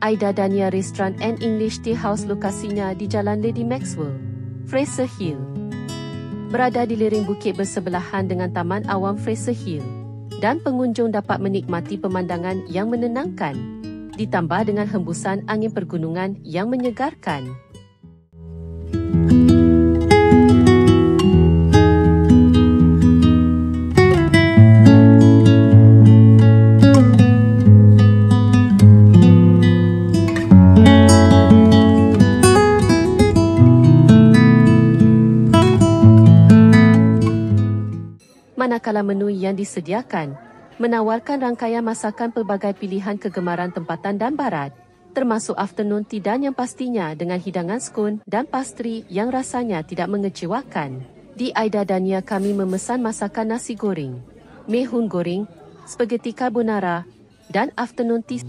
Aida Dania Restaurant and English Tea House lokasinya di Jalan Lady Maxwell, Fraser Hill. Berada di lereng bukit bersebelahan dengan Taman Awam Fraser Hill dan pengunjung dapat menikmati pemandangan yang menenangkan ditambah dengan hembusan angin pergunungan yang menyegarkan. Manakala menu yang disediakan menawarkan rangkaian masakan pelbagai pilihan kegemaran tempatan dan barat, termasuk afternoon tea dan yang pastinya dengan hidangan skon dan pastri yang rasanya tidak mengecewakan. Di Aida Dania kami memesan masakan nasi goreng, mehun goreng, spaghetti carbonara dan afternoon tea.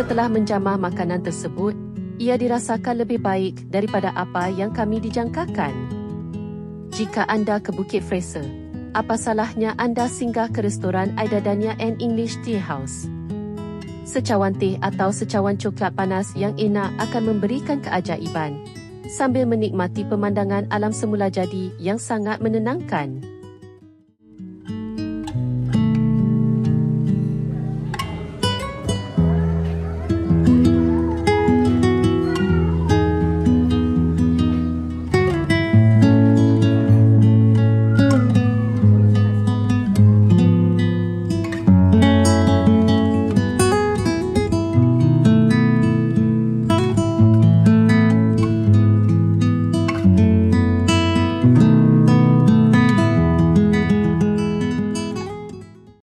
Setelah menjamah makanan tersebut, ia dirasakan lebih baik daripada apa yang kami dijangkakan. Jika anda ke Bukit Fraser, apa salahnya anda singgah ke restoran Aida Dania and English Tea House? Secawan teh atau secawan coklat panas yang enak akan memberikan keajaiban, sambil menikmati pemandangan alam semula jadi yang sangat menenangkan.